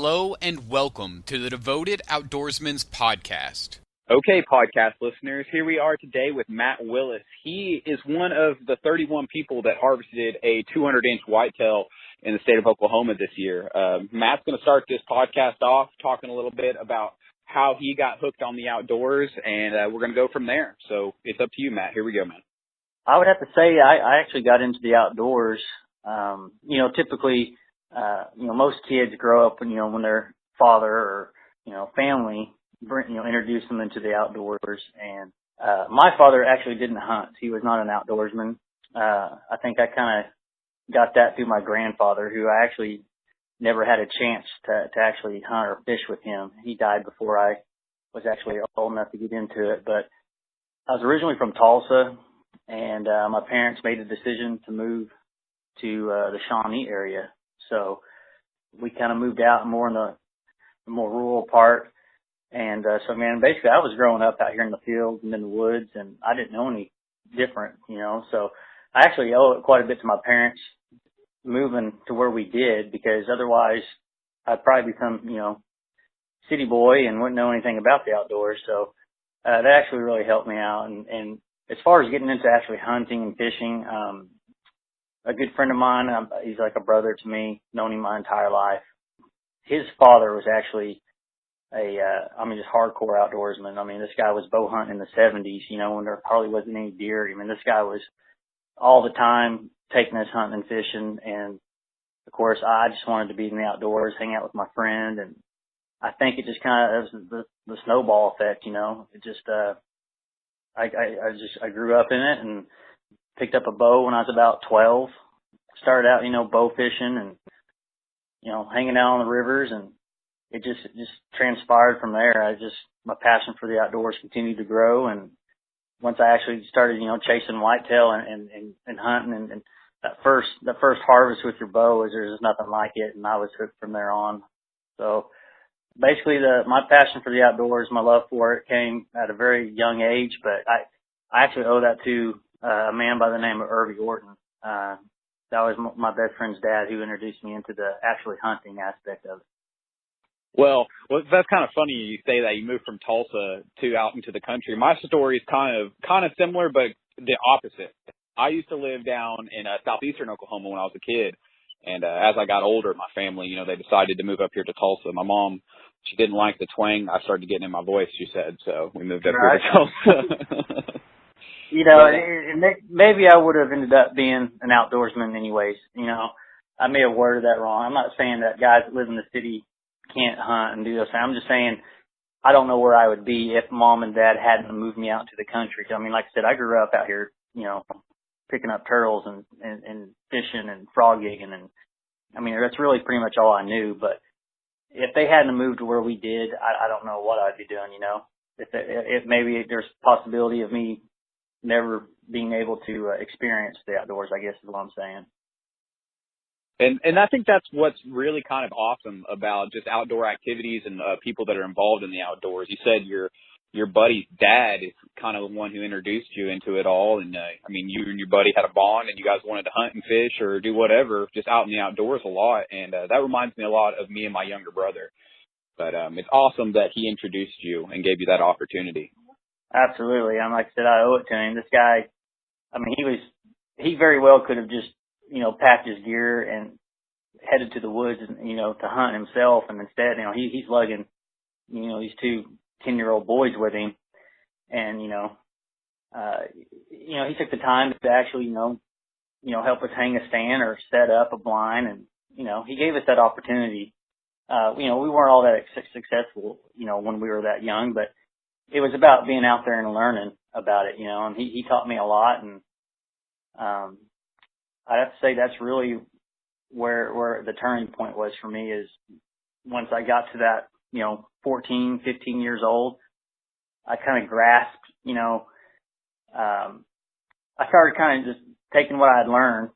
Hello and welcome to the Devoted Outdoorsman's podcast. Okay, podcast listeners, here we are today with Matt Willis. He is one of the 31 people that harvested a 200-inch whitetail in the state of Oklahoma this year. Matt's going to start this podcast off talking a little bit about how he got hooked on the outdoors, and we're going to go from there. So it's up to you, Matt. Here we go, man. I would have to say I actually got into the outdoors. Typically, most kids grow up when their father or, family, introduce them into the outdoors. And my father actually didn't hunt. He was not an outdoorsman. I think I kind of got that through my grandfather, who I actually never had a chance to actually hunt or fish with him. He died before I was actually old enough to get into it. But I was originally from Tulsa, and my parents made a decision to move to the Shawnee area. So we kind of moved out more in the more rural part. And basically I was growing up out here in the fields and in the woods, and I didn't know any different, So I actually owe it quite a bit to my parents moving to where we did, because otherwise I'd probably become, city boy and wouldn't know anything about the outdoors. So that actually really helped me out. And as far as getting into actually hunting and fishing, a good friend of mine, he's like a brother to me, known him my entire life. His father was actually just hardcore outdoorsman. This guy was bow hunting in the 70s, when there hardly wasn't any deer. This guy was all the time taking us hunting and fishing. And of course, I just wanted to be in the outdoors, hang out with my friend. And I think it just kind of was the snowball effect, It just, I grew up in it and picked up a bow when I was about 12. Started out, bow fishing and, hanging out on the rivers, and it just transpired from there. My passion for the outdoors continued to grow. And once I actually started, chasing whitetail and hunting, and that first harvest with your bow, there's nothing like it. And I was hooked from there on. So basically my passion for the outdoors, my love for it, came at a very young age, but I actually owe that to a man by the name of Irvy Orton. That was my best friend's dad, who introduced me into the actually hunting aspect of it. Well, that's kind of funny you say that. You moved from Tulsa to out into the country. My story is kind of similar, but the opposite. I used to live down in southeastern Oklahoma when I was a kid. And as I got older, my family, they decided to move up here to Tulsa. My mom, she didn't like the twang I started getting in my voice, she said. So we moved up here to Tulsa. Maybe I would have ended up being an outdoorsman anyways. I may have worded that wrong. I'm not saying that guys that live in the city can't hunt and do those things. I'm just saying I don't know where I would be if mom and dad hadn't moved me out to the country. Like I said, I grew up out here, picking up turtles and fishing and frog gigging. And that's really pretty much all I knew. But if they hadn't moved to where we did, I don't know what I'd be doing, If maybe there's a possibility of me never being able to experience the outdoors, I guess is what I'm saying. And I think that's what's really kind of awesome about just outdoor activities and people that are involved in the outdoors. You said your buddy's dad is kind of the one who introduced you into it all. And, you and your buddy had a bond, and you guys wanted to hunt and fish or do whatever, just out in the outdoors a lot. And that reminds me a lot of me and my younger brother. But it's awesome that he introduced you and gave you that opportunity. Absolutely. Like I said, I owe it to him. This guy, he very well could have just, packed his gear and headed to the woods and, to hunt himself. And instead, he's lugging, these two 10-year-old boys with him. And, he took the time to actually, help us hang a stand or set up a blind. And, he gave us that opportunity. We weren't all that successful, when we were that young, but it was about being out there and learning about it, and he taught me a lot. And, I have to say that's really where the turning point was for me, is once I got to that, 14, 15 years old, I kind of grasped, I started kind of just taking what I had learned,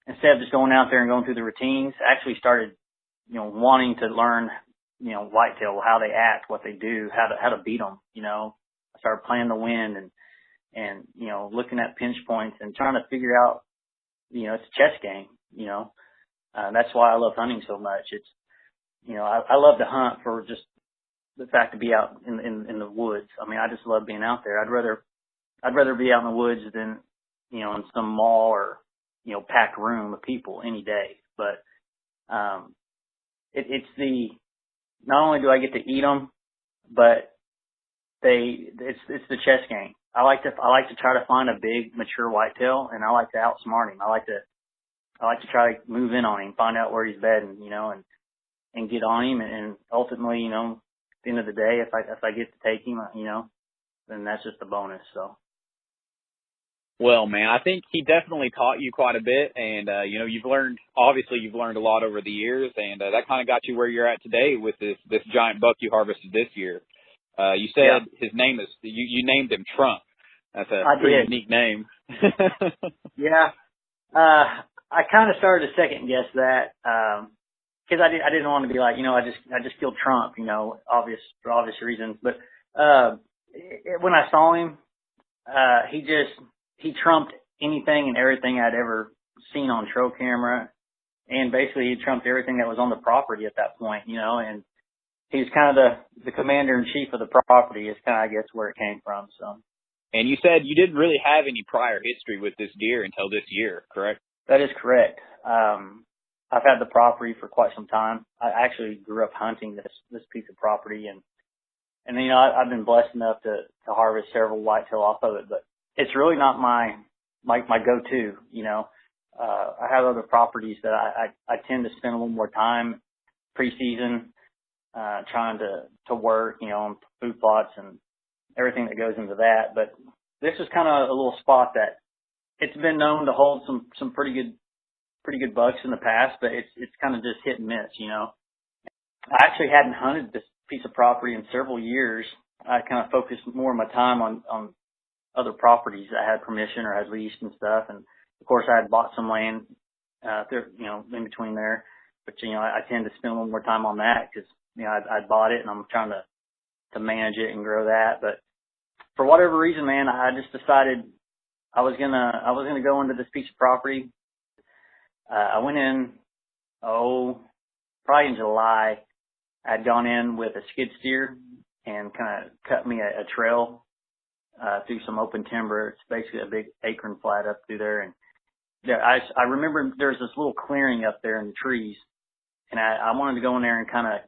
instead of just going out there and going through the routines. I actually started, wanting to learn, whitetail, how they act, what they do, how to beat them. I started playing the wind and looking at pinch points and trying to figure out, it's a chess game. That's why I love hunting so much. I love to hunt for just the fact to be out in the woods. I mean, I just love being out there. I'd rather be out in the woods than, in some mall or, packed room of people any day. But, not only do I get to eat them, but it's the chess game. I like to try to find a big mature whitetail, and I like to outsmart him. I like to try to move in on him, find out where he's bedding, and get on him. And ultimately, at the end of the day, if I get to take him, then that's just a bonus. So. Well, man, I think he definitely taught you quite a bit, and you've learned a lot over the years, and that kind of got you where you're at today with this giant buck you harvested this year. You said his name is you named him Trump. That's a pretty unique name. Yeah, I kind of started to second guess that because I didn't want to be like, I just killed Trump, for obvious reasons. But when I saw him, he trumped anything and everything I'd ever seen on trail camera. And basically he trumped everything that was on the property at that point, and he's kind of the commander in chief of the property is kind of, I guess, where it came from. So. And you said you didn't really have any prior history with this deer until this year, correct? That is correct. I've had the property for quite some time. I actually grew up hunting this piece of property, and I've been blessed enough to harvest several whitetail off of it, but it's really not my go-to. I have other properties that I tend to spend a little more time preseason, trying to work, on food plots and everything that goes into that. But this is kind of a little spot that it's been known to hold some pretty good bucks in the past, but it's kind of just hit and miss, I actually hadn't hunted this piece of property in several years. I kind of focused more of my time on other properties that had permission or had leased and stuff. And of course I had bought some land, there, in between there, but, I tend to spend a little more time on that because, I bought it and I'm trying to manage it and grow that. But for whatever reason, man, I just decided I was gonna go into this piece of property. I went in, probably in July. I'd gone in with a skid steer and kind of cut me a trail through some open timber. It's basically a big acorn flat up through there. And I remember there's this little clearing up there in the trees, and I wanted to go in there and kind of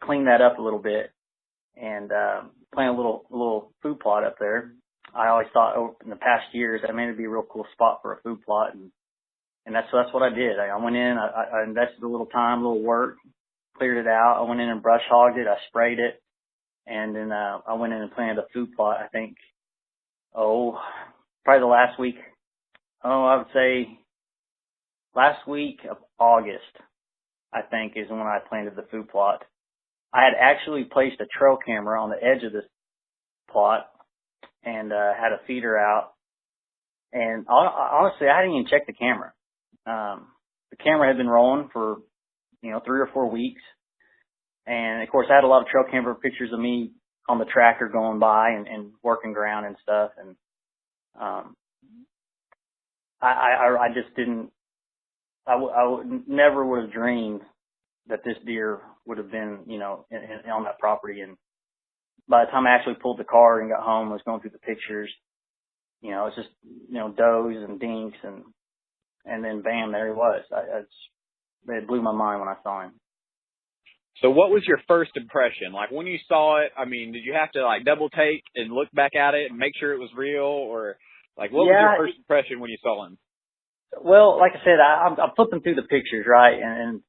clean that up a little bit and plant a little food plot up there. I always thought in the past years that it'd be a real cool spot for a food plot, and that's what I did. I went in, I invested a little time, a little work, cleared it out. I went in and brush hogged it. I sprayed it. And then, I went in and planted a food plot, I think, probably the last week. I would say last week of August, I think, is when I planted the food plot. I had actually placed a trail camera on the edge of this plot and, had a feeder out. And honestly, I hadn't even checked the camera. The camera had been rolling for, 3 or 4 weeks. And of course I had a lot of trail camera pictures of me on the tractor going by and working ground and stuff. And, I just didn't, never would have dreamed that this deer would have been, on that property. And by the time I actually pulled the car and got home, I was going through the pictures, it's just, does and dinks and then bam, there he was. It blew my mind when I saw him. So what was your first impression? Like when you saw it, did you have to double take and look back at it and make sure it was real, or what was your first impression when you saw him? Well, like I said, I'm flipping through the pictures, right? And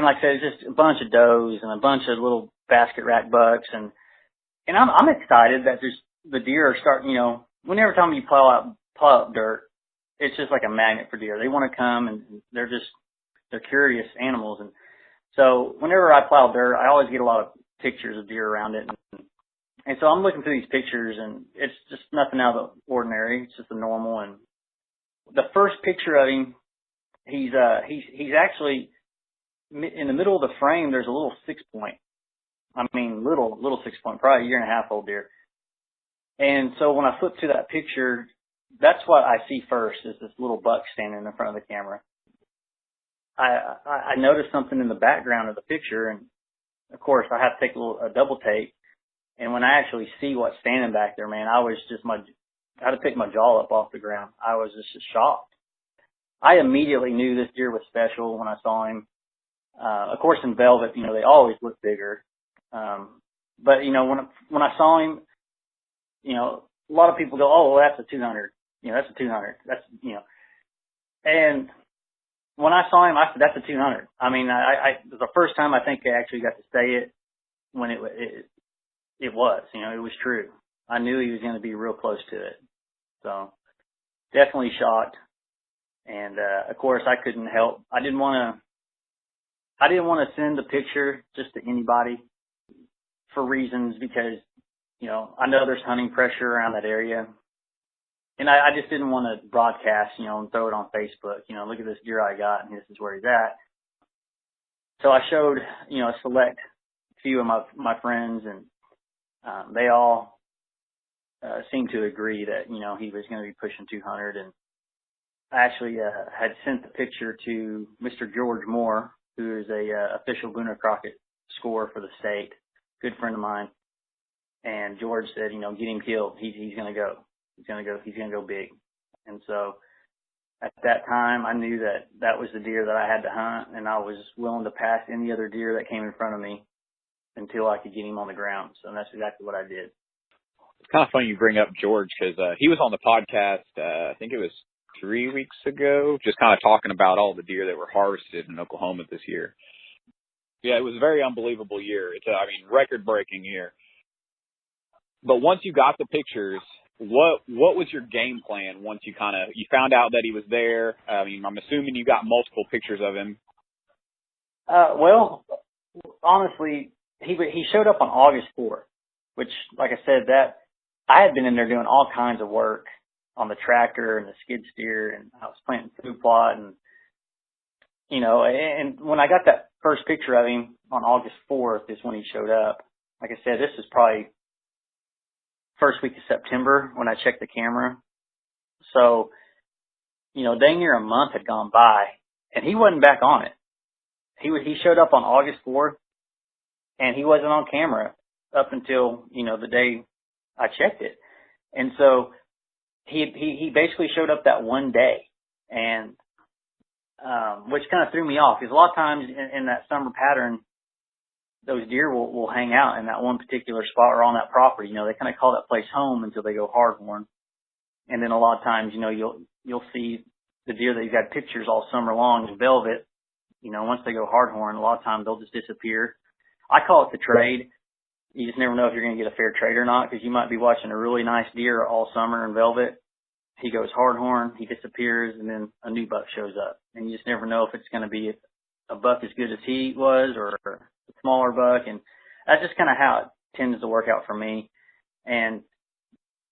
like I said, it's just a bunch of does and a bunch of little basket rack bucks. And I'm excited that the deer are starting, whenever time you plow up dirt, it's just like a magnet for deer. They want to come and they're curious animals. And so whenever I plow dirt, I always get a lot of pictures of deer around it. And so I'm looking through these pictures and it's just nothing out of the ordinary. It's just a normal. And the first picture of him, he's actually in the middle of the frame. There's a little 6-point. Little 6-point, probably a 1.5-year old deer. And so when I flip to that picture, that's what I see first is this little buck standing in front of the camera. I noticed something in the background of the picture, and of course I have to take a double take. And when I actually see what's standing back there, man, I had to pick my jaw up off the ground. I was just shocked. I immediately knew this deer was special when I saw him. Of course, in velvet, they always look bigger. But when I saw him, a lot of people go, "Oh, well, that's a 200. That's a 200. That's." And when I saw him, I said, "That's a 200." I mean, it was the first time I think I actually got to say it when it was. It was true. I knew he was going to be real close to it. So definitely shocked. And, of course I couldn't help. I didn't want to send the picture just to anybody for reasons because, I know there's hunting pressure around that area. And I just didn't want to broadcast, and throw it on Facebook. Look at this deer I got and this is where he's at. So I showed, a select few of my friends, and they all seemed to agree that, he was going to be pushing 200. And I actually had sent the picture to Mr. George Moore, who is a official boone-crocket scorer for the state, good friend of mine. And George said, get him killed. He's going to go. He's going to go big. And so at that time, I knew that was the deer that I had to hunt, and I was willing to pass any other deer that came in front of me until I could get him on the ground. So that's exactly what I did. It's kind of funny you bring up George because he was on the podcast, I think it was 3 weeks ago, just kind of talking about all the deer that were harvested in Oklahoma this year. Yeah, it was a very unbelievable year. It's record-breaking year. But once you got the pictures, what was your game plan once you found out that he was there? I mean, I'm assuming you got multiple pictures of him. Well, honestly, he showed up on August 4th, which, like I said, that I had been in there doing all kinds of work on the tractor and the skid steer, and I was planting food plot, and and when I got that first picture of him on August 4th is when he showed up. Like I said, this is probably first week of September when I checked the camera. So, dang near a month had gone by, and he wasn't back on it. He showed up on August 4th, and he wasn't on camera up until, the day I checked it. And so he basically showed up that one day, and which kind of threw me off because a lot of times in that summer pattern, those deer will hang out in that one particular spot or on that property. They kind of call that place home until they go hardhorn. And then a lot of times, you'll see the deer that you've got pictures all summer long in velvet. Once they go hardhorn, a lot of times they'll just disappear. I call it the trade. You just never know if you're going to get a fair trade or not because you might be watching a really nice deer all summer in velvet. He goes hardhorn, he disappears, and then a new buck shows up. And you just never know if it's going to be a buck as good as he was or a smaller buck. And that's just kind of how it tends to work out for me. And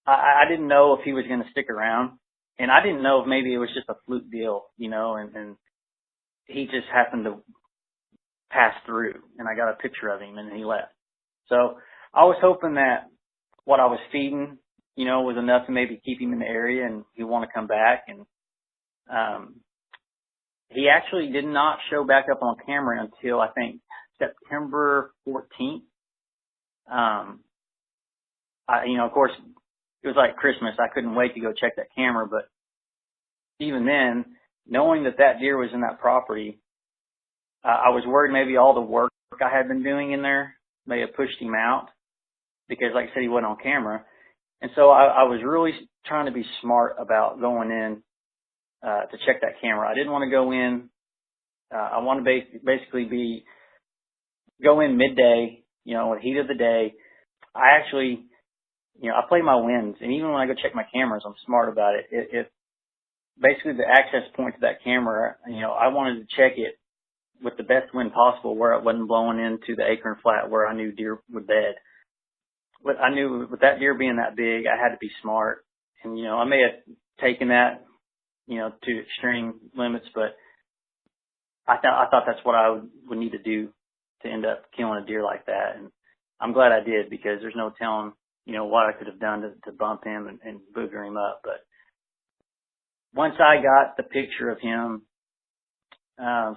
I didn't know if he was going to stick around. And I didn't know if maybe it was just a fluke deal, and he just happened to pass through. And I got a picture of him, and he left. So I was hoping that what I was feeding, was enough to maybe keep him in the area and he'd want to come back. And he actually did not show back up on camera until I think September 14th. Of course, it was like Christmas. I couldn't wait to go check that camera. But even then, knowing that deer was in that property, I was worried maybe all the work I had been doing in there may have pushed him out because, like I said, he wasn't on camera. And so I was really trying to be smart about going in to check that camera. I didn't want to go in. I want to basically go in midday, in heat of the day. I actually, I play my winds, and even when I go check my cameras, I'm smart about it. If basically the access point to that camera, I wanted to check it with the best wind possible where it wasn't blowing into the acorn flat where I knew deer would bed. But I knew with that deer being that big, I had to be smart. And, I may have taken that, to extreme limits, but I thought that's what I would need to do to end up killing a deer like that. And I'm glad I did because there's no telling, what I could have done to bump him and booger him up. But once I got the picture of him,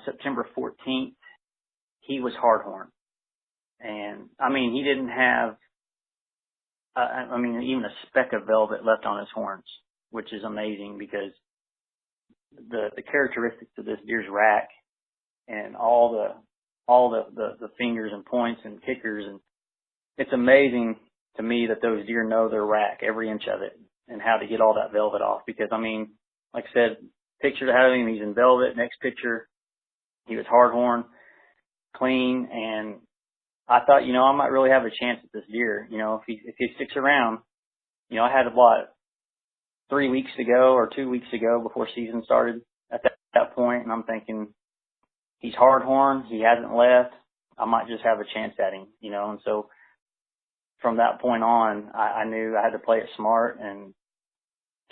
September 14th, he was hardhorn. And, I mean, he didn't have, even a speck of velvet left on his horns, which is amazing because the characteristics of this deer's rack and all the fingers and points and kickers, and it's amazing to me that those deer know their rack, every inch of it, and how to get all that velvet off. Because, I mean, like I said, picture to have him, he's in velvet. Next picture, he was hardhorn, clean, and I thought, I might really have a chance at this deer. If he sticks around, I had 3 weeks to go or 2 weeks ago before season started at that point, and I'm thinking, he's hardhorn, he hasn't left, I might just have a chance at him, and so from that point on, I knew I had to play it smart and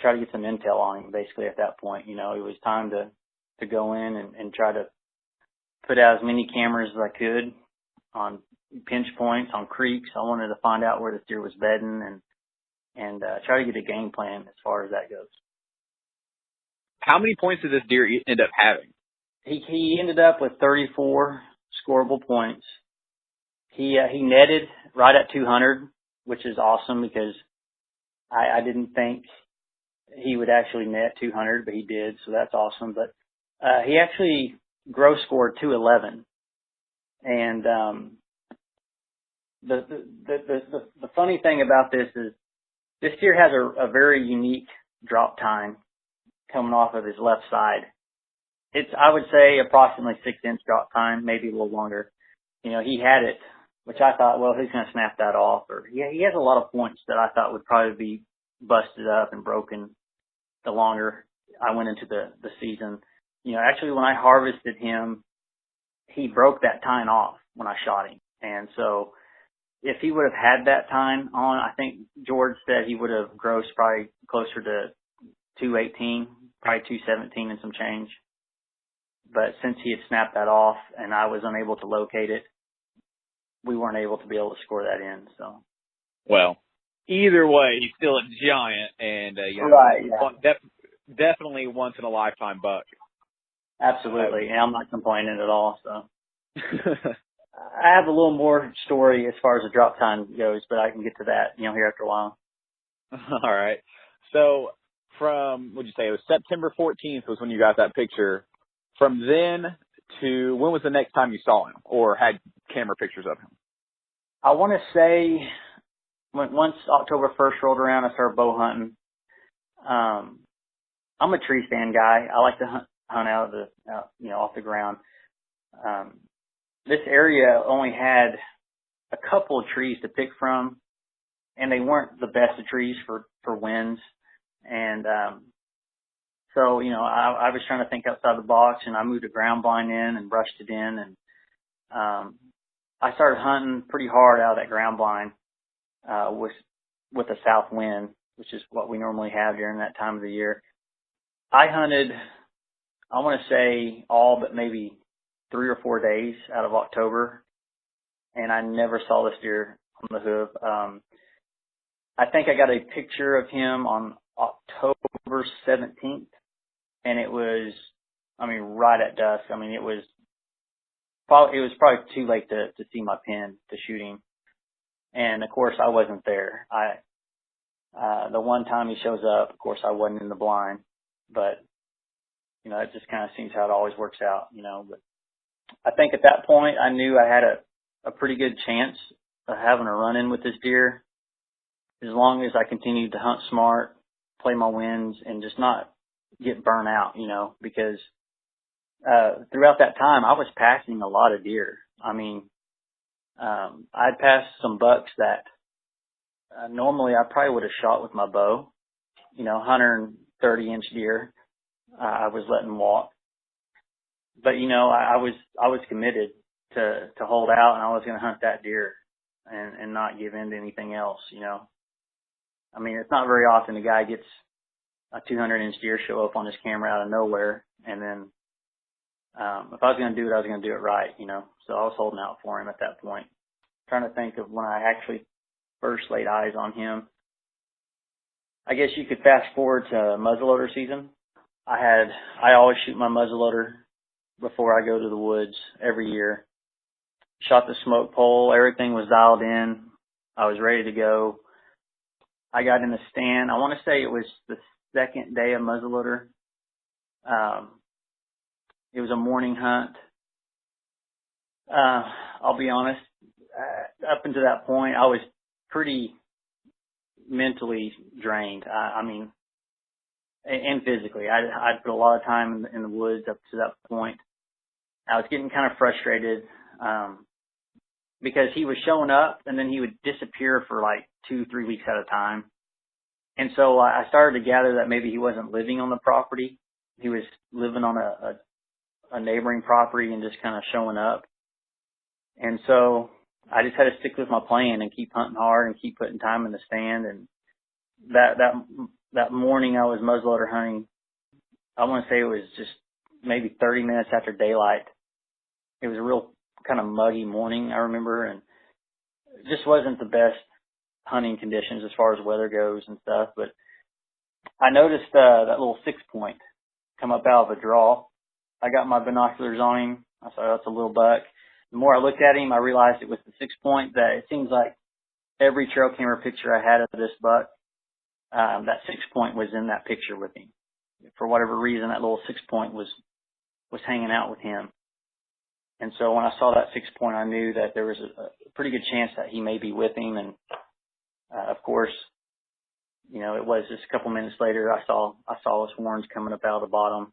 try to get some intel on him basically at that point. It was time to go in and try to put out as many cameras as I could on pinch points, on creeks. I wanted to find out where this deer was bedding and try to get a game plan as far as that goes. How many points did this deer end up having? He ended up with 34 scoreable points. He netted right at 200, which is awesome because I didn't think he would actually net 200, but he did, so that's awesome. But he actually gross scored 211, and the funny thing about this is this deer has a very unique drop time coming off of his left side. It's, I would say, approximately 6-inch drop time, maybe a little longer. He had it, which I thought, well, he's going to snap that off. Or he has a lot of points that I thought would probably be busted up and broken the longer I went into the season. Actually, when I harvested him, he broke that tine off when I shot him. And so if he would have had that tine on, I think George said he would have grossed probably closer to 218, probably 217 and some change. But since he had snapped that off and I was unable to locate it, we weren't able to be able to score that in. So, well, either way, he's still a giant, and right, yeah. Definitely once in a lifetime buck. Absolutely, and I'm not complaining at all. So, I have a little more story as far as the drop time goes, but I can get to that, here after a while. All right. So, from what'd you say? It was September 14th was when you got that picture. From then to when was the next time you saw him or had camera pictures of him? I want to say once October 1st rolled around, I started bow hunting. I'm a tree stand guy. I like to hunt out of off the ground. This area only had a couple of trees to pick from, and they weren't the best of trees for winds. And so, I was trying to think outside the box, and I moved a ground blind in and brushed it in, and I started hunting pretty hard out of that ground blind with a south wind, which is what we normally have during that time of the year. I hunted, I want to say, all but maybe 3 or 4 days out of October, and I never saw this deer on the hoof. I think I got a picture of him on October 17th, and it was, right at dusk. It was probably too late to see my pin to shoot him. And of course I wasn't there. The one time he shows up, of course I wasn't in the blind, but it just kind of seems how it always works out, but I think at that point I knew I had a pretty good chance of having a run in with this deer as long as I continued to hunt smart, play my winds, and just not get burnt out, because throughout that time I was passing a lot of deer. I'd passed some bucks that normally I probably would have shot with my bow, 130-inch deer. I was letting walk, but I was committed to hold out, and I was going to hunt that deer and not give in to anything else. It's not very often a guy gets a 200-inch deer show up on his camera out of nowhere, and then if I was going to do it, I was going to do it right, So I was holding out for him at that point. Trying to think of when I actually first laid eyes on him. I guess you could fast forward to muzzleloader season. I always shoot my muzzleloader before I go to the woods every year. Shot the smoke pole. Everything was dialed in. I was ready to go. I got in the stand. I want to say it was the second day of muzzleloader. It was a morning hunt. I'll be honest, up until that point, I was pretty mentally drained. I mean, and physically. I'd put a lot of time in the woods up to that point. I was getting kind of frustrated, because he was showing up and then he would disappear for like 2-3 weeks at a time. And so I started to gather that maybe he wasn't living on the property. He was living on a neighboring property and just kind of showing up. And so I just had to stick with my plan and keep hunting hard and keep putting time in the stand. And that morning I was muzzleloader hunting. I want to say it was just maybe 30 minutes after daylight. It was a real kind of muggy morning, I remember, and it just wasn't the best hunting conditions as far as weather goes and stuff. But I noticed that little 6-point come up out of a draw. I got my binoculars on him. I saw that's a little buck. The more I looked at him, I realized it was the 6-point. That it seems like every trail camera picture I had of this buck, that 6-point was in that picture with him. For whatever reason, that little 6-point was hanging out with him. And so when I saw that 6-point, I knew that there was a pretty good chance that he may be with him. And of course, you know, it was just a couple minutes later, I saw his horns coming up out of the bottom.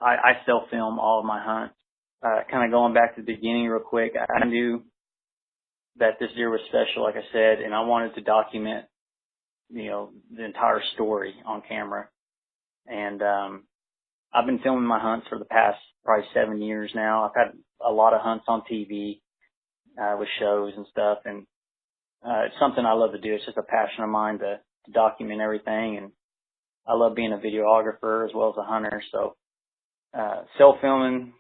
I still film all of my hunts. Kind of going back to the beginning real quick, I knew that this deer was special, like I said, and I wanted to document, you know, the entire story on camera. And I've been filming my hunts for the past probably 7 years now. I've had a lot of hunts on TV with shows and stuff, and it's something I love to do. It's just a passion of mine to document everything, and I love being a videographer as well as a hunter. So self-filming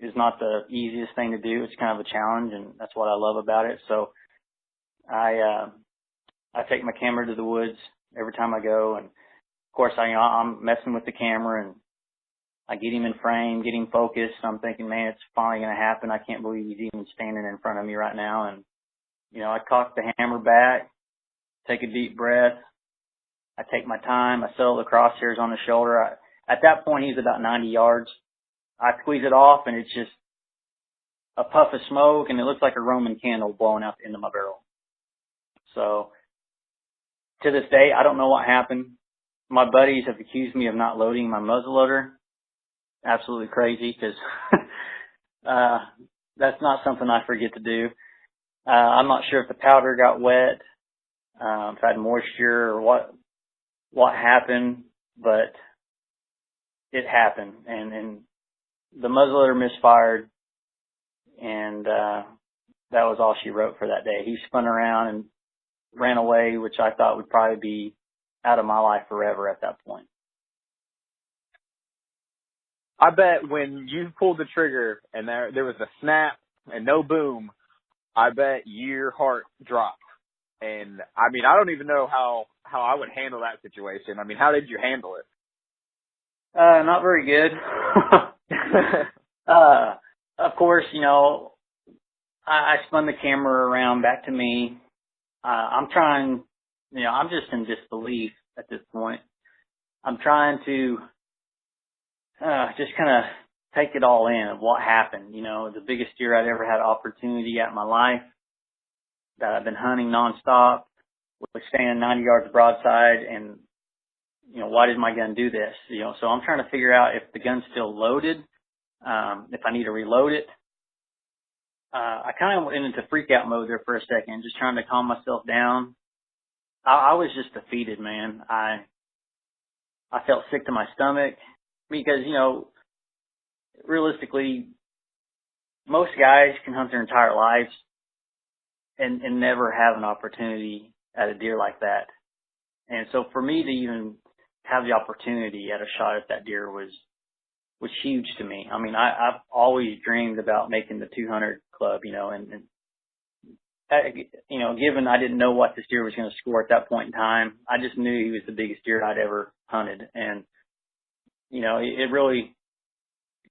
is not the easiest thing to do. It's kind of a challenge, and that's what I love about it. So I take my camera to the woods every time I go, and of course I'm messing with the camera, and I get him in frame, get him focused. I'm thinking, man, it's finally going to happen. I can't believe he's even standing in front of me right now. And, you know, I cock the hammer back, take a deep breath. I take my time. I settle the crosshairs on the shoulder. At that point, he's about 90 yards. I squeeze it off, and it's just a puff of smoke, and it looks like a Roman candle blowing out the end of my barrel. So to this day, I don't know what happened. My buddies have accused me of not loading my muzzleloader. Absolutely crazy, because that's not something I forget to do. I'm not sure if the powder got wet, if I had moisture, or what happened, but it happened, and the muzzleloader misfired, and that was all she wrote for that day. He spun around and ran away, which I thought would probably be out of my life forever at that point. I bet when you pulled the trigger and there was a snap and no boom, I bet your heart dropped. And I mean, I don't even know how I would handle that situation. I mean, how did you handle it? Not very good. Of course, you know, I spun the camera around back to me. I'm trying, you know, I'm just in disbelief at this point. I'm trying to just kind of take it all in of what happened. You know, the biggest deer I'd ever had opportunity at in my life, that I've been hunting nonstop, was standing 90 yards broadside, and, you know, why did my gun do this? You know, so I'm trying to figure out if the gun's still loaded, if I need to reload it. I kind of went into freak out mode there for a second, just trying to calm myself down. I was just defeated, man. I felt sick to my stomach because, you know, realistically, most guys can hunt their entire lives and never have an opportunity at a deer like that. And so for me to even have the opportunity at a shot at that deer was huge to me. I mean, I've always dreamed about making the 200 club, you know, and you know, given I didn't know what this deer was going to score at that point in time, I just knew he was the biggest deer I'd ever hunted. And, you know, it really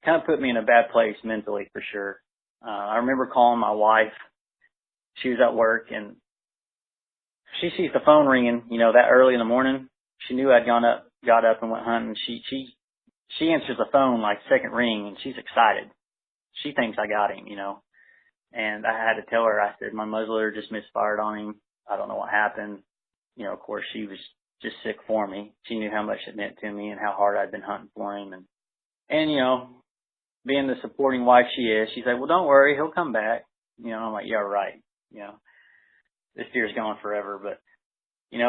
kind of put me in a bad place mentally for sure. I remember calling my wife. She was at work and she sees the phone ringing, that early in the morning. She knew I'd got up and went hunting. She answers the phone like second ring and she's excited. She thinks I got him, and I had to tell her, I said, my muzzleloader just misfired on him. I don't know what happened. Of course she was just sick for me. She knew how much it meant to me and how hard I'd been hunting for him. And being the supporting wife she is, she's like, well, don't worry, he'll come back. I'm like, yeah, right. This deer's gone forever, but it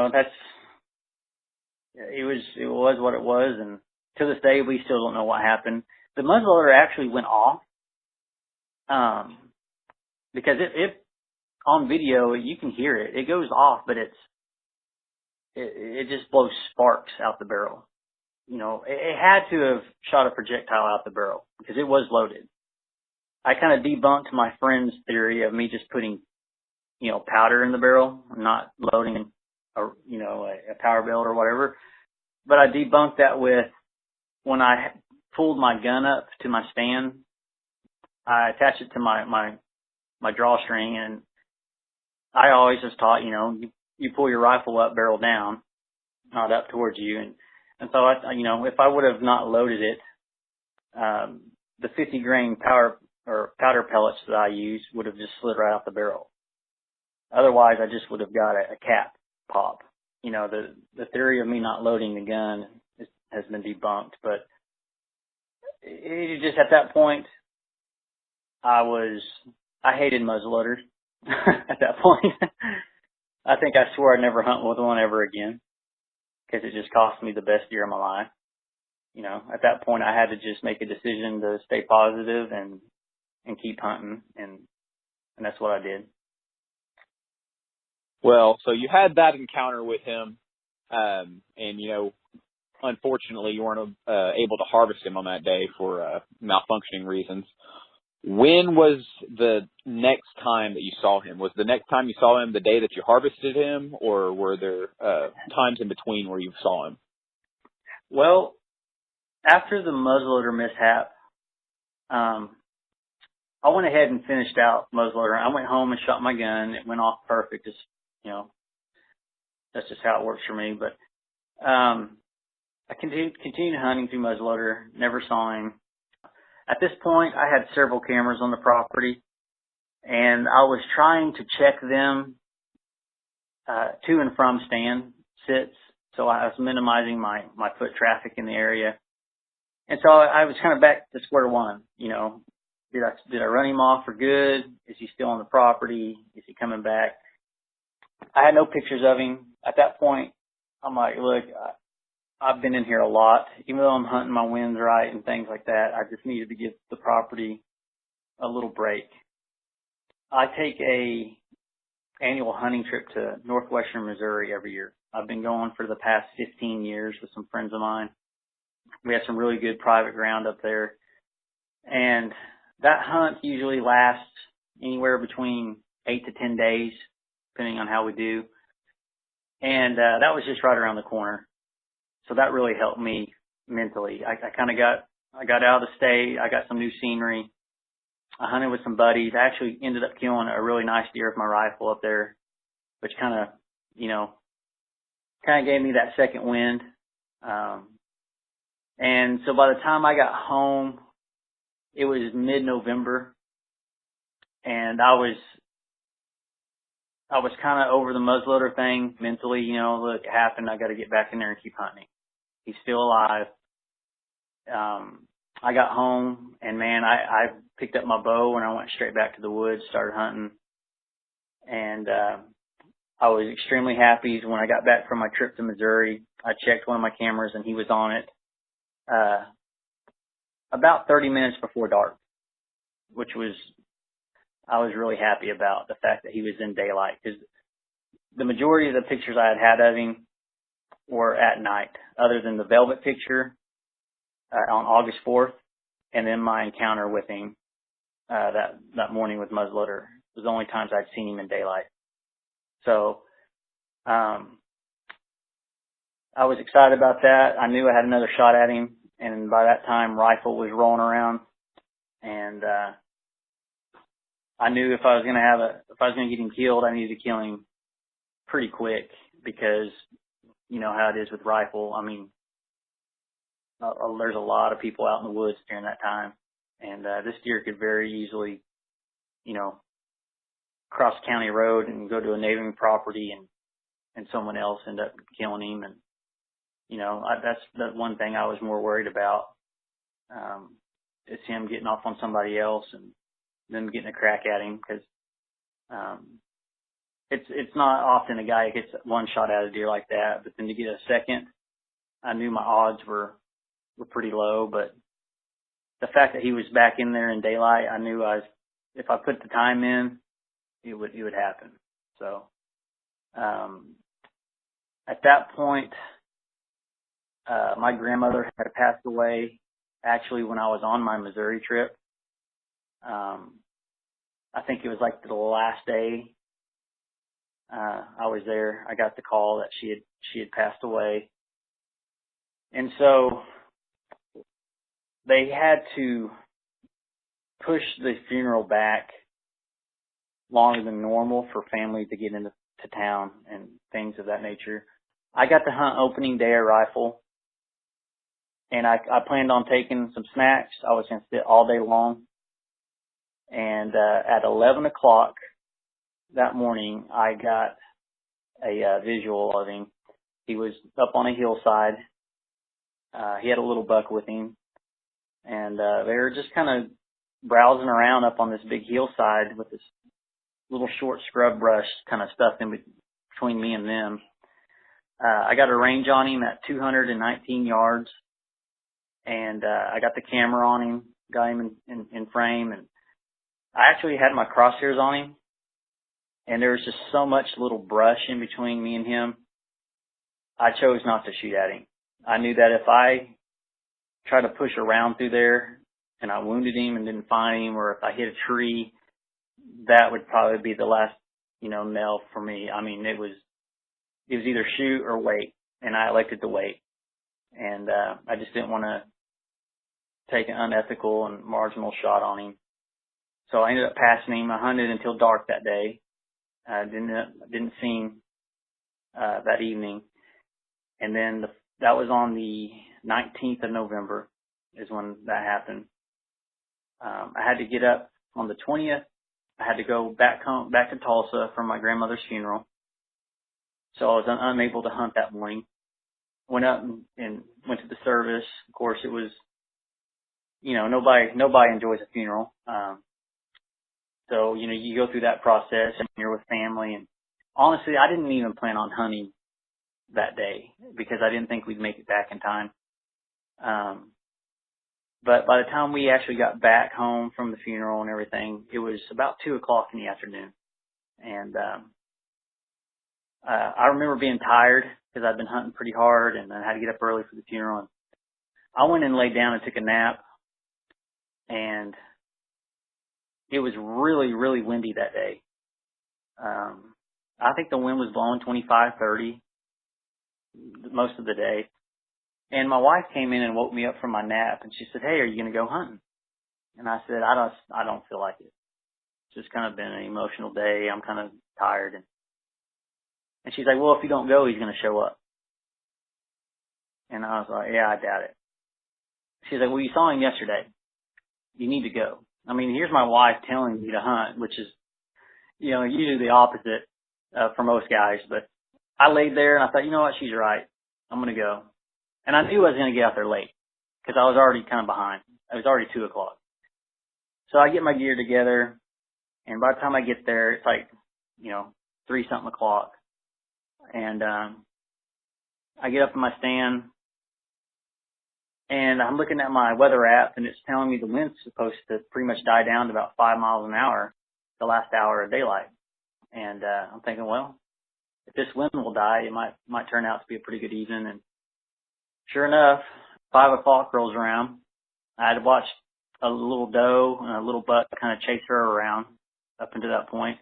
was what it was. And to this day, we still don't know what happened. The muzzleloader actually went off, because it on video, you can hear it. It goes off, but it just blows sparks out the barrel. It had to have shot a projectile out the barrel because it was loaded. I kind of debunked my friend's theory of me just putting, powder in the barrel, not loading a power belt or whatever. But I debunked that with when I pulled my gun up to my stand, I attached it to my drawstring, and I always was taught, you pull your rifle up, barrel down, not up towards you. And so if I would have not loaded it, the 50 grain powder pellets that I used would have just slid right out the barrel. Otherwise, I just would have got a cap pop. The theory of me not loading the gun has been debunked, but it just at that point, I hated muzzleloaders at that point. I think I swore I'd never hunt with one ever again because it just cost me the best year of my life. At that point, I had to just make a decision to stay positive and keep hunting, and that's what I did. Well, so you had that encounter with him, and unfortunately, you weren't able to harvest him on that day for malfunctioning reasons. When was the next time that you saw him? Was the next time you saw him the day that you harvested him, or were there times in between where you saw him? Well, after the muzzleloader mishap, I went ahead and finished out muzzleloader. I went home and shot my gun. It went off perfect. Just, that's just how it works for me. But I continued hunting through muzzleloader. Never saw him. At this point, I had several cameras on the property, and I was trying to check them to and from stand sits. So I was minimizing my foot traffic in the area. And so I was kind of back to square one. Did I run him off for good? Is he still on the property? Is he coming back? I had no pictures of him. At that point, I'm like, look, I've been in here a lot. Even though I'm hunting my winds right and things like that, I just needed to give the property a little break. I take a annual hunting trip to northwestern Missouri every year. I've been going for the past 15 years with some friends of mine. We have some really good private ground up there. And that hunt usually lasts anywhere between 8 to 10 days, depending on how we do. And that was just right around the corner. So that really helped me mentally. I got out of the state. I got some new scenery. I hunted with some buddies. I actually ended up killing a really nice deer with my rifle up there, which kind of gave me that second wind. And so by the time I got home, it was mid-November, and I was kind of over the muzzleloader thing mentally. Look, it happened. I got to get back in there and keep hunting. He's still alive. I got home, and man, I picked up my bow and I went straight back to the woods, started hunting, and I was extremely happy. When I got back from my trip to Missouri, I checked one of my cameras, and he was on it about 30 minutes before dark, which I was really happy about the fact that he was in daylight, because the majority of the pictures I had of him were at night, other than the velvet picture on August 4th, and then my encounter with him that morning with muzzleloader. It was the only times I'd seen him in daylight. So I was excited about that. I knew I had another shot at him, And by that time, rifle was rolling around, and I knew if I was going to get him killed, I needed to kill him pretty quick, because you know how it is with rifle. I mean, there's a lot of people out in the woods during that time, and this deer could very easily, you know, cross county road and go to a neighboring property, and someone else end up killing him. And you know, that's the one thing I was more worried about. Is him getting off on somebody else and them getting a crack at him, because it's not often a guy gets one shot at a deer like that, but then to get a second, I knew my odds were pretty low. But the fact that he was back in there in daylight, I knew if I put the time in, it would happen. So at that point, my grandmother had passed away actually when I was on my Missouri trip. I think it was like the last day I was there, I got the call that she had passed away. And so they had to push the funeral back longer than normal for family to get into town and things of that nature. I got to hunt opening day a rifle, and I planned on taking some snacks. I was going to sit all day long. And at 11 o'clock that morning, I got a visual of him. He was up on a hillside. He had a little buck with him, and they were just kind of browsing around up on this big hillside with this little short scrub brush kind of stuff in between me and them. I got a range on him at 219 yards, and I got the camera on him, got him in frame, and I actually had my crosshairs on him, and there was just so much little brush in between me and him. I chose not to shoot at him. I knew that if I tried to push around through there and I wounded him and didn't find him, or if I hit a tree, that would probably be the last, nail for me. I mean, it was either shoot or wait, and I elected to wait. And I just didn't want to take an unethical and marginal shot on him. So I ended up passing him. I hunted until dark that day. Didn't see him that evening. And then that was on the 19th of November is when that happened. I had to get up on the 20th. I had to go back to Tulsa for my grandmother's funeral. So I was unable to hunt that morning. Went up and went to the service. Of course, it was, nobody enjoys a funeral. So, you go through that process and you're with family. And honestly, I didn't even plan on hunting that day because I didn't think we'd make it back in time. But by the time we actually got back home from the funeral and everything, it was about 2 o'clock in the afternoon. And I remember being tired because I'd been hunting pretty hard and I had to get up early for the funeral. And I went and laid down and took a nap, and it was really, really windy that day. I think the wind was blowing 25, 30 most of the day. And my wife came in and woke me up from my nap, and she said, "Hey, are you going to go hunting?" And I said, I don't feel like it. It's just kind of been an emotional day. I'm kind of tired. And she's like, "Well, if you don't go, he's going to show up." And I was like, "Yeah, I doubt it." She's like, "Well, you saw him yesterday. You need to go." I mean, here's my wife telling me to hunt, which is, usually the opposite for most guys. But I laid there and I thought, you know what, she's right. I'm going to go. And I knew I was going to get out there late because I was already kind of behind. It was already 2 o'clock. So I get my gear together, and by the time I get there, it's like, 3-something o'clock. And I get up in my stand, and I'm looking at my weather app, and it's telling me the wind's supposed to pretty much die down to about 5 miles an hour the last hour of daylight. And I'm thinking, well, if this wind will die, it might turn out to be a pretty good evening. And sure enough, 5 o'clock rolls around. I had to watch a little doe and a little buck kind of chase her around up until that point.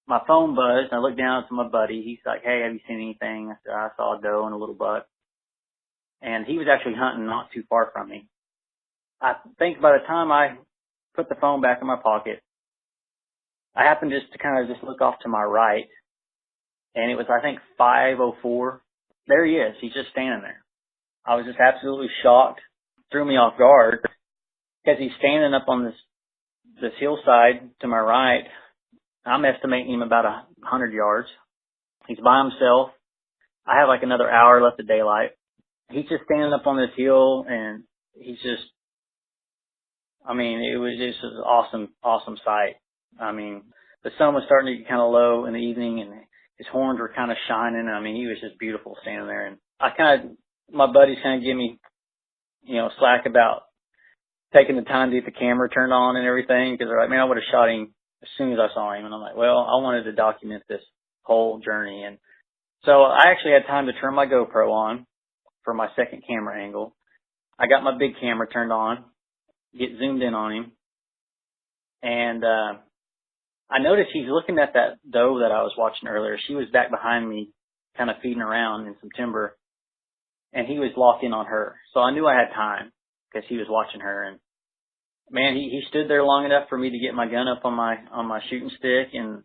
My phone buzzed, and I looked down to my buddy. He's like, "Hey, have you seen anything?" I said, "I saw a doe and a little buck." and he was actually hunting not too far from me. I think by the time I put the phone back in my pocket, I happened just to kind of just look off to my right, and it was, I think, 5:04. There he is. He's just standing there. I was just absolutely shocked. Threw me off guard because he's standing up on this hillside to my right. I'm estimating him about 100 yards. He's by himself. I have like another hour left of daylight. He's just standing up on this hill, and he's just, I mean, it was just an awesome sight. I mean, the sun was starting to get kind of low in the evening, and his horns were kind of shining. I mean, he was just beautiful standing there. And my buddies kind of give me, slack about taking the time to get the camera turned on and everything, because they're like, man, I would have shot him as soon as I saw him. And I'm like, well, I wanted to document this whole journey. And so I actually had time to turn my GoPro on for my second camera angle. I got my big camera turned on, get zoomed in on him. And, I noticed he's looking at that doe that I was watching earlier. She was back behind me, kind of feeding around in some timber, and he was locked in on her. So I knew I had time because he was watching her. And man, he stood there long enough for me to get my gun up on my shooting stick, and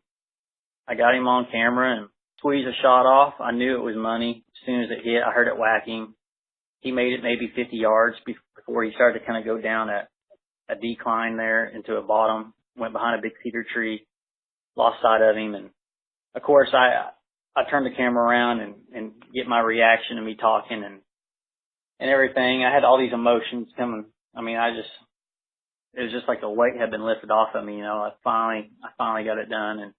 I got him on camera and squeezed a shot off. I knew it was money. As soon as it hit, I heard it whacking. He made it maybe 50 yards before he started to kind of go down a decline there into a bottom, went behind a big cedar tree. Lost sight of him, and of course I turned the camera around and get my reaction of me talking and everything. I had all these emotions coming. I mean, it was just like the weight had been lifted off of me. I finally got it done, and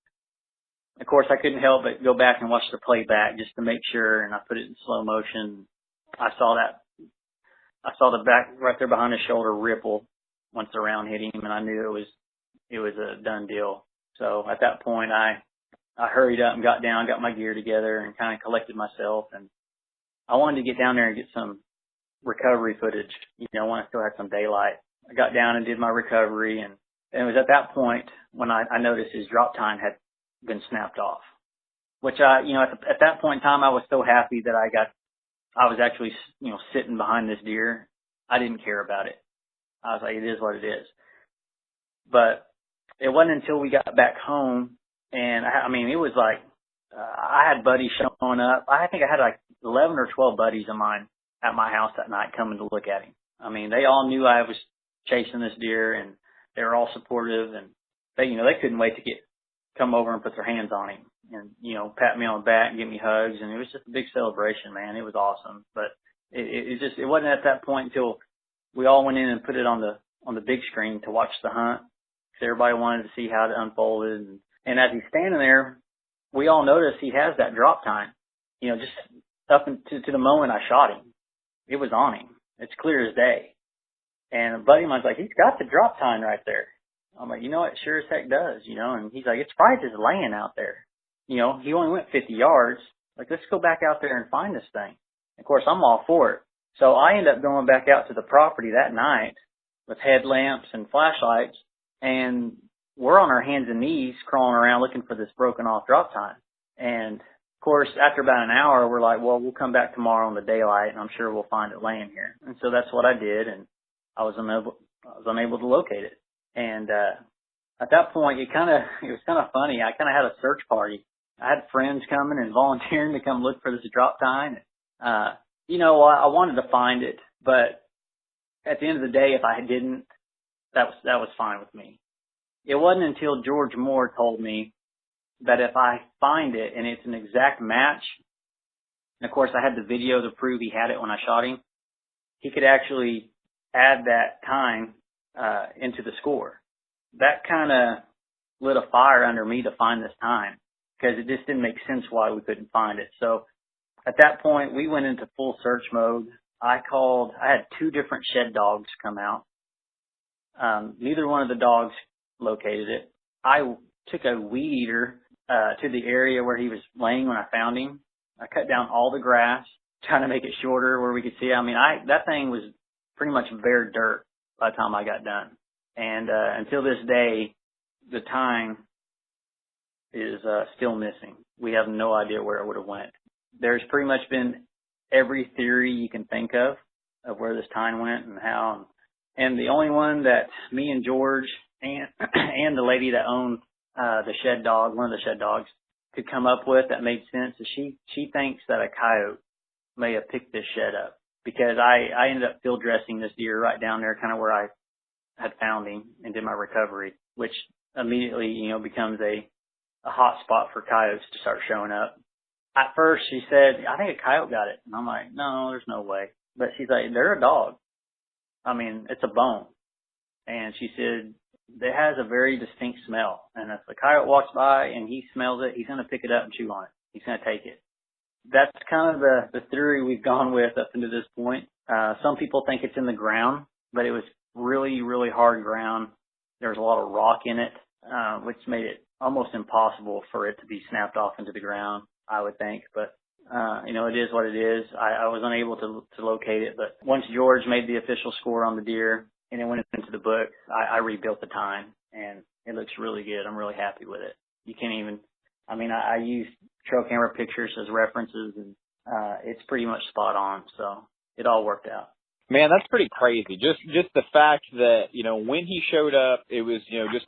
of course I couldn't help but go back and watch the playback just to make sure. And I put it in slow motion. I saw the back right there behind his shoulder ripple once the round hit him, and I knew it was a done deal. So at that point, I hurried up and got down, got my gear together, and kind of collected myself. And I wanted to get down there and get some recovery footage, when I still had some daylight. I got down and did my recovery, and it was at that point when I noticed his drop time had been snapped off, which at that point in time, I was so happy that I was actually, sitting behind this deer. I didn't care about it. I was like, it is what it is. But it wasn't until we got back home, and it was like, I had buddies showing up. I think I had like 11 or 12 buddies of mine at my house that night coming to look at him. I mean, they all knew I was chasing this deer, and they were all supportive, and they couldn't wait to come over and put their hands on him and, pat me on the back and give me hugs. And it was just a big celebration, man. It was awesome. But it wasn't at that point until we all went in and put it on the big screen to watch the hunt. Everybody wanted to see how it unfolded. And as he's standing there, we all noticed he has that drop time, just up to the moment I shot him. It was on him. It's clear as day. And a buddy of mine's like, he's got the drop time right there. I'm like, it sure as heck does, and he's like, it's probably just laying out there. He only went 50 yards. Like, let's go back out there and find this thing. Of course, I'm all for it. So I end up going back out to the property that night with headlamps and flashlights. And we're on our hands and knees crawling around looking for this broken off drop time. And of course, after about an hour, we're like, well, we'll come back tomorrow in the daylight, and I'm sure we'll find it laying here. And so that's what I did, and I was unable to locate it. And at that point, it was kind of funny. I kind of had a search party. I had friends coming and volunteering to come look for this drop time. I wanted to find it, but at the end of the day, if I didn't, that was fine with me. It wasn't until George Moore told me that if I find it and it's an exact match, and of course I had the video to prove he had it when I shot him, he could actually add that time into the score. That kind of lit a fire under me to find this time, because it just didn't make sense why we couldn't find it. So at that point, we went into full search mode. I had 2 different shed dogs come out. Neither one of the dogs located it. I took a weed eater to the area where he was laying when I found him. I cut down all the grass, trying to make it shorter where we could see. That thing was pretty much bare dirt by the time I got done. And until this day, the time is still missing. We have no idea where it would have went. There's pretty much been every theory you can think of where this tine went and how. And the only one that me and George and and the lady that owned the shed dog, one of the shed dogs, could come up with that made sense is she thinks that a coyote may have picked this shed up, because I ended up field dressing this deer right down there, kind of where I had found him and did my recovery, which immediately, you know, becomes a hot spot for coyotes to start showing up. At first she said, I think a coyote got it. And I'm like, no, there's no way. But she's like, they're a dog. I mean, it's a bone. And she said, it has a very distinct smell. And if a coyote walks by and he smells it, he's going to pick it up and chew on it. He's going to take it. That's kind of the theory we've gone with up into this point. Some people think it's in the ground, but it was really, really hard ground. There was a lot of rock in it, which made it almost impossible for it to be snapped off into the ground, I would think. But, you know, it is what it is. I was unable to locate it. But once George made the official score on the deer and it went into the book, I rebuilt the tine, and it looks really good. I'm really happy with it. You can't even, I mean, I use trail camera pictures as references, and it's pretty much spot on. So it all worked out. Man, that's pretty crazy. Just the fact that, you know, when he showed up, it was, you know, just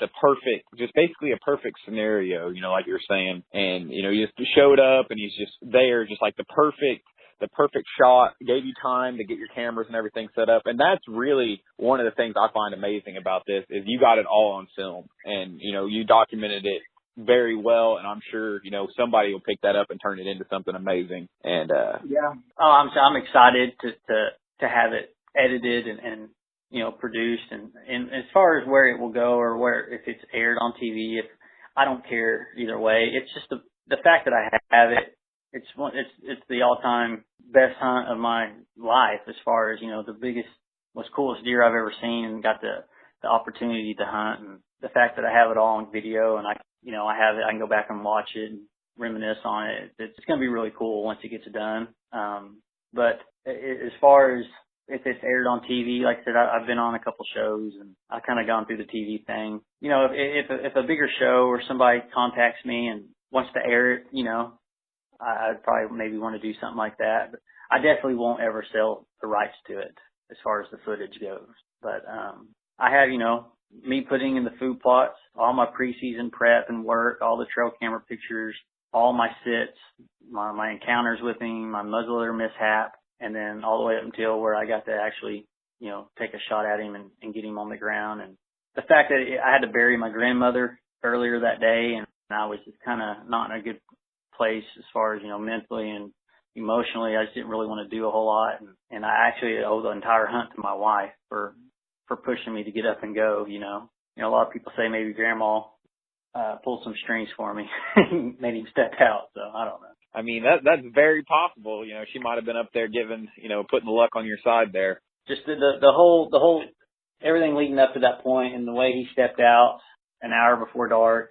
basically a perfect scenario, you know, like you're saying. And, you know, he just showed up and he's just there, just like the perfect shot, gave you time to get your cameras and everything set up. And that's really one of the things I find amazing about this is you got it all on film, and, you know, you documented it very well, and I'm sure, you know, somebody will pick that up and turn it into something amazing. And yeah. Oh, I'm excited to have it edited and you know, produced, and as far as where it will go, or where, if it's aired on TV, if I don't care either way. It's just the fact that I have it. It's the all-time best hunt of my life, as far as, you know, the biggest, most coolest deer I've ever seen, and got the opportunity to hunt, and the fact that I have it all on video, and I have it, I can go back and watch it and reminisce on it. It's going to be really cool once it gets done. But as far as if it's aired on TV, like I said, I've been on a couple shows, and I've kind of gone through the TV thing. You know, if a bigger show or somebody contacts me and wants to air it, you know, I'd probably maybe want to do something like that. But I definitely won't ever sell the rights to it as far as the footage goes. But I have, you know, me putting in the food plots, all my preseason prep and work, all the trail camera pictures, all my sits, my encounters with him, my muzzleloader mishap, and then all the way up until where I got to actually, you know, take a shot at him and get him on the ground. And the fact that I had to bury my grandmother earlier that day, and I was just kind of not in a good place as far as, you know, mentally and emotionally. I just didn't really want to do a whole lot. And I actually owe the entire hunt to my wife for pushing me to get up and go, you know. You know, a lot of people say maybe Grandma pulled some strings for me and made him step out. So I don't know. I mean, that's very possible. You know, she might have been up there giving, you know, putting the luck on your side there. Just the whole everything leading up to that point, and the way he stepped out an hour before dark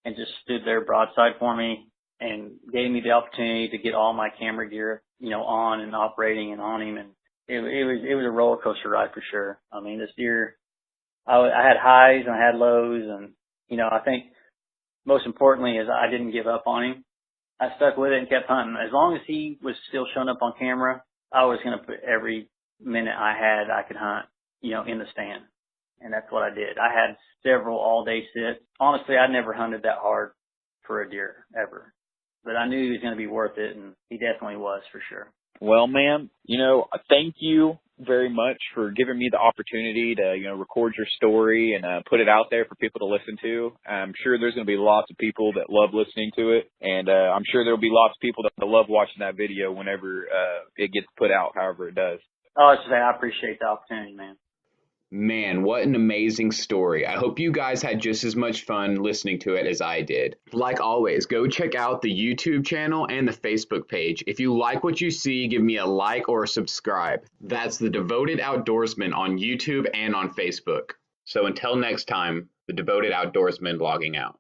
and just stood there broadside for me and gave me the opportunity to get all my camera gear, you know, on and operating and on him. And it was a roller coaster ride for sure. I mean, this deer, I had highs and I had lows, and, you know, I think most importantly is I didn't give up on him. I stuck with it and kept hunting. As long as he was still showing up on camera, I was going to put every minute I could hunt, you know, in the stand. And that's what I did. I had several all-day sits. Honestly, I never hunted that hard for a deer, ever. But I knew he was going to be worth it, and he definitely was, for sure. Well, man, you know, thank you very much for giving me the opportunity to, you know, record your story and put it out there for people to listen to. I'm sure there's going to be lots of people that love listening to it, and I'm sure there'll be lots of people that love watching that video whenever it gets put out, however it does. Oh, I appreciate the opportunity, man. Man, what an amazing story. I hope you guys had just as much fun listening to it as I did. Like always, go check out the YouTube channel and the Facebook page. If you like what you see, give me a like or a subscribe. That's The Devoted Outdoorsman on YouTube and on Facebook. So until next time, The Devoted Outdoorsman logging out.